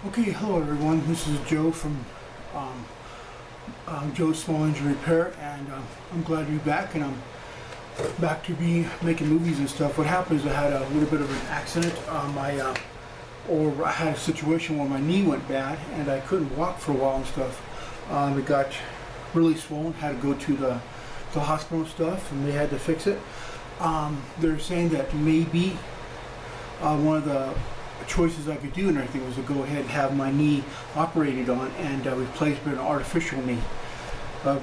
Okay, hello everyone. This is Joe from Joe's Small Engine Repair, and I'm glad to be back. And I'm back to be making movies and stuff. What happened is I had a little bit of an accident. Or I had a situation where my knee went bad, and I couldn't walk for a while and stuff. It got really swollen. Had to go to the hospital and stuff, and they had to fix it. They're saying that maybe one of the choices I could do and everything was to go ahead and have my knee operated on and replace with an artificial knee. But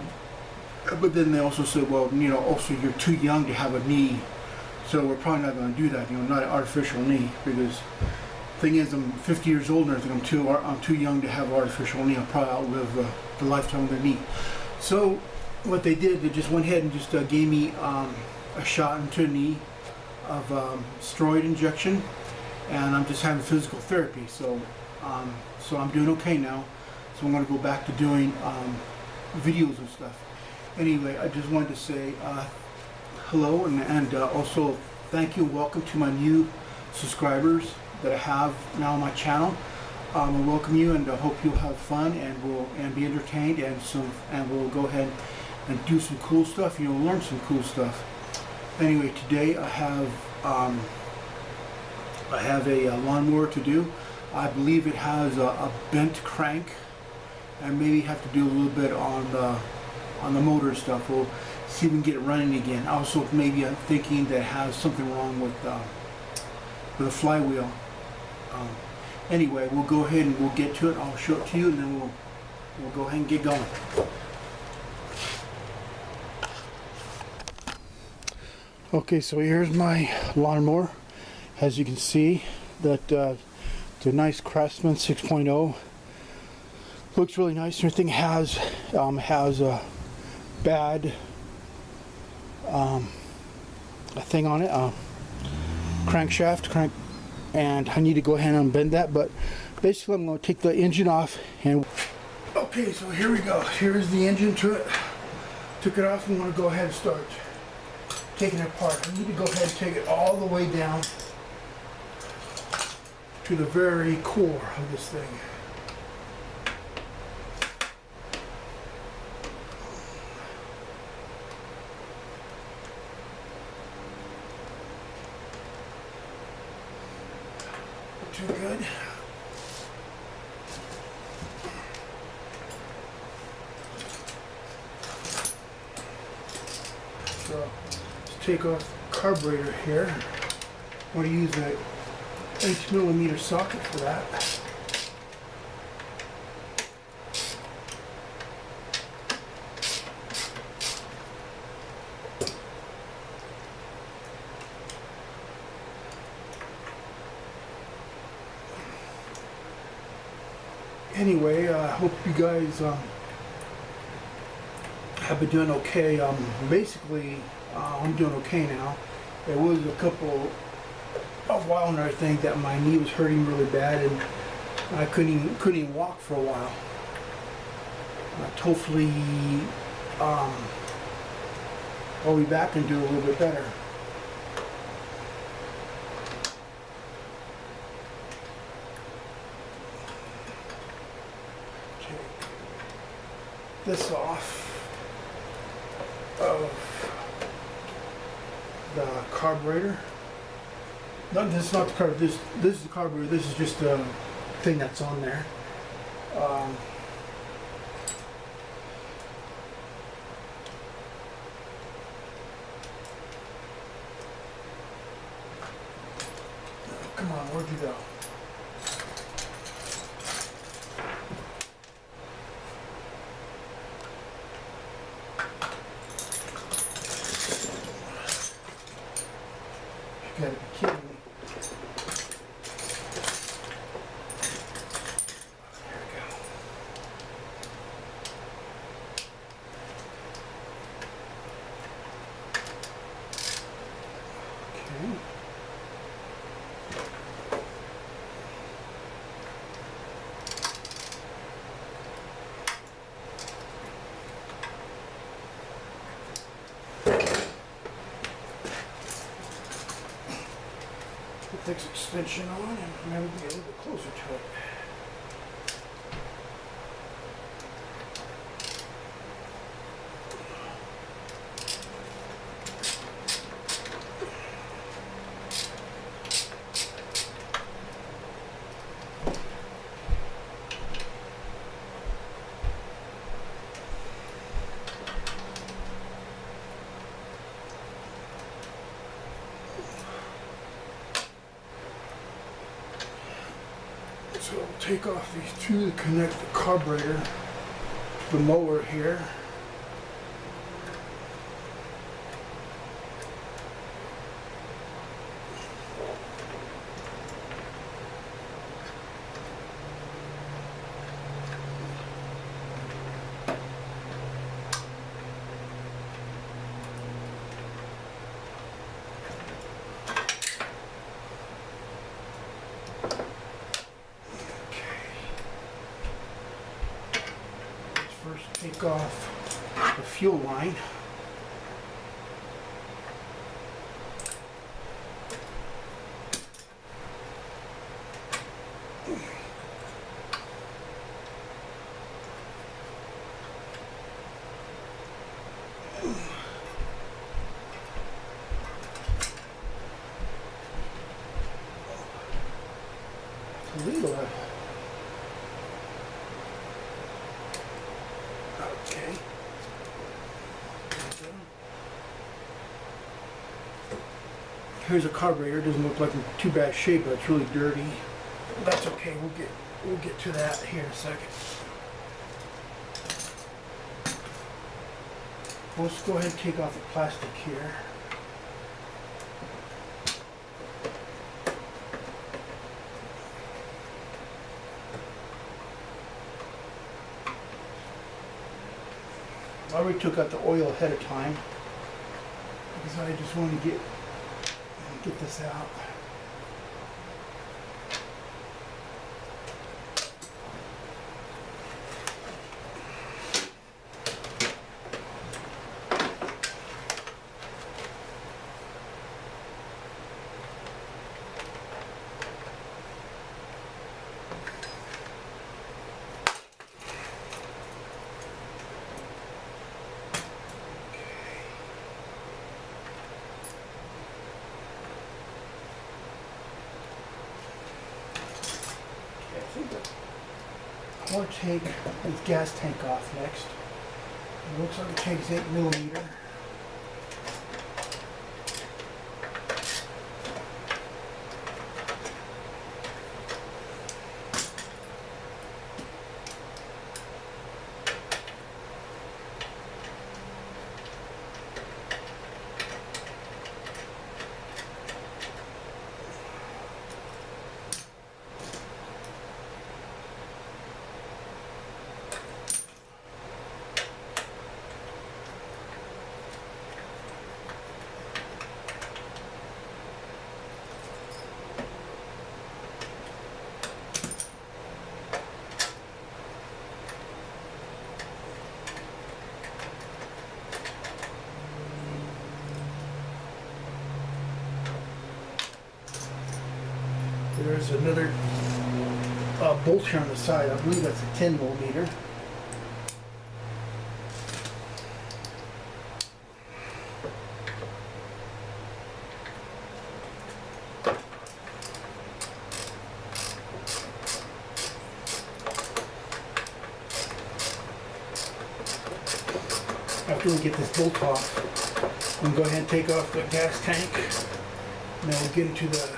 then they also said, well, also you're too young to have a knee, so we're probably not going to do that. Not an artificial knee, because the thing is, I'm 50 years old and everything. I'm too young to have an artificial knee. I'll probably outlive the lifetime of the knee. So what they did, they just went ahead and just gave me a shot into the knee of steroid injection. And I'm just having physical therapy, so I'm doing okay now. So I'm going to go back to doing videos and stuff. Anyway, I just wanted to say hello and also thank you and welcome to my new subscribers that I have now on my channel. I welcome you, and I hope you'll have fun and be entertained, and we'll go ahead and do some cool stuff. Learn some cool stuff. Anyway, today I have a lawnmower to do. I believe it has a bent crank, and maybe have to do a little bit on the motor stuff. We'll see if we can get it running again. Also, maybe I'm thinking that it has something wrong with the flywheel. Anyway, we'll go ahead and we'll get to it. I'll show it to you, and then we'll go ahead and get going. Okay, so here's my lawnmower. As you can see, that the nice Craftsman 6.0 looks really nice. Everything has a bad a thing on it, crankshaft, and I need to go ahead and unbend that. But basically, I'm going to take the engine off. And okay, so here we go. Here's the engine to it. Took it off. I'm going to go ahead and start taking it apart. I need to go ahead and take it all the way down to the very core of this thing. Too good. So let's take off the carburetor here. I'm going to use a 8mm socket for that. Anyway, I hope you guys have been doing okay. Basically, I'm doing okay now. There was a while and everything that my knee was hurting really bad, and I couldn't even walk for a while. Hopefully I'll be back and do a little bit better. Take this off of the carburetor. No, this is not the carburetor. This is the carburetor. This is just a thing that's on there. Come on, where'd you go? You gotta be kidding me. Put this extension on and maybe be a little bit closer to it. So I'll take off these two to connect the carburetor to the mower here. First take off the fuel line. Toledo. Okay. Here's a carburetor. It doesn't look like in too bad shape, but it's really dirty. That's okay. We'll get to that here in a second. Let's go ahead and take off the plastic here. I already took out the oil ahead of time because I just wanted to get this out. I want to take this gas tank off next. It looks like it takes 8mm. There's another bolt here on the side. I believe that's a 10mm. After we get this bolt off, we can go ahead and take off the gas tank, and then we'll get into the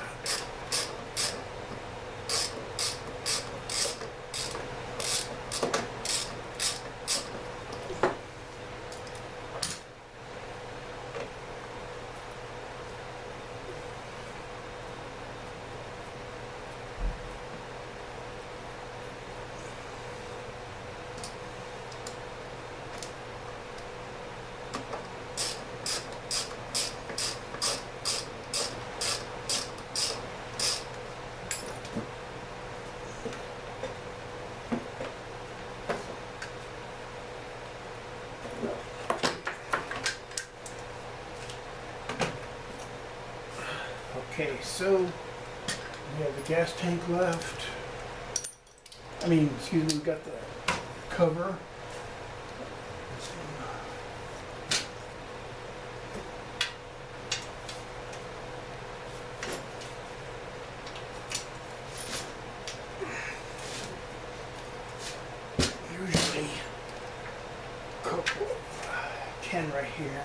Okay, so we have the gas tank left. Excuse me, we've got the cover. Usually a couple of 10 right here.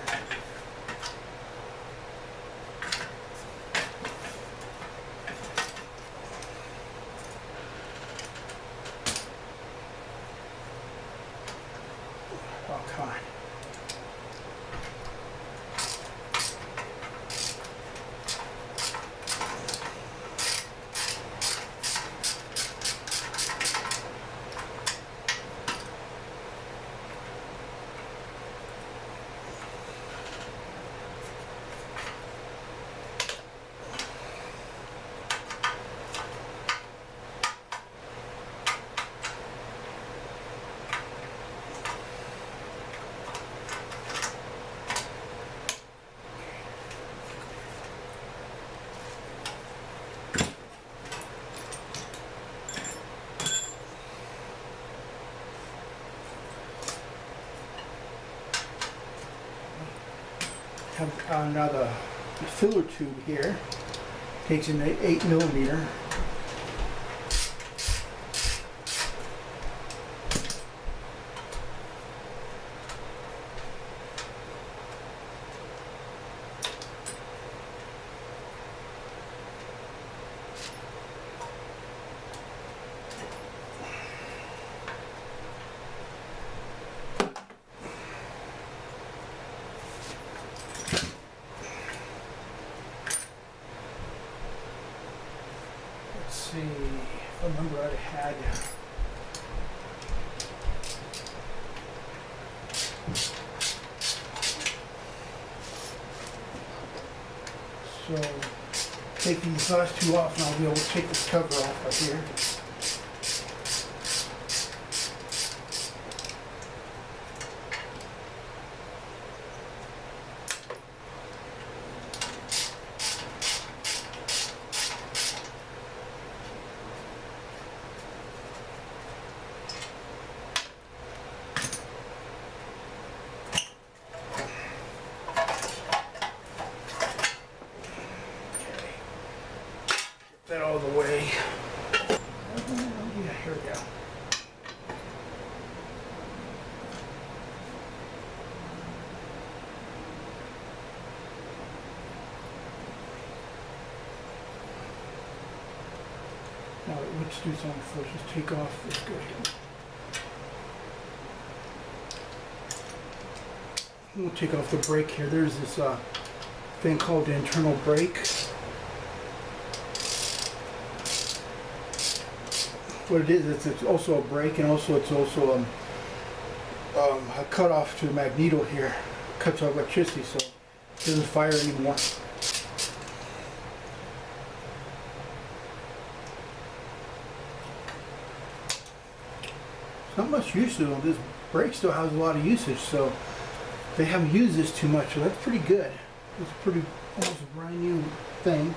Have now the filler tube here. Takes in an 8mm. See, if I remember I had so take these last two off and I'll be able to take this cover off right here. That all the way. Yeah, here we go. Now let's do something first. Just take off this good here. We'll take off the brake here. There's this thing called the internal brake. What it is, it's also a brake, and also it's also a cutoff to the magneto here. Cuts off electricity, so it doesn't fire anymore. Not much use to them. This brake still has a lot of usage, so they haven't used this too much, so that's pretty good. It's a pretty almost a brand new thing.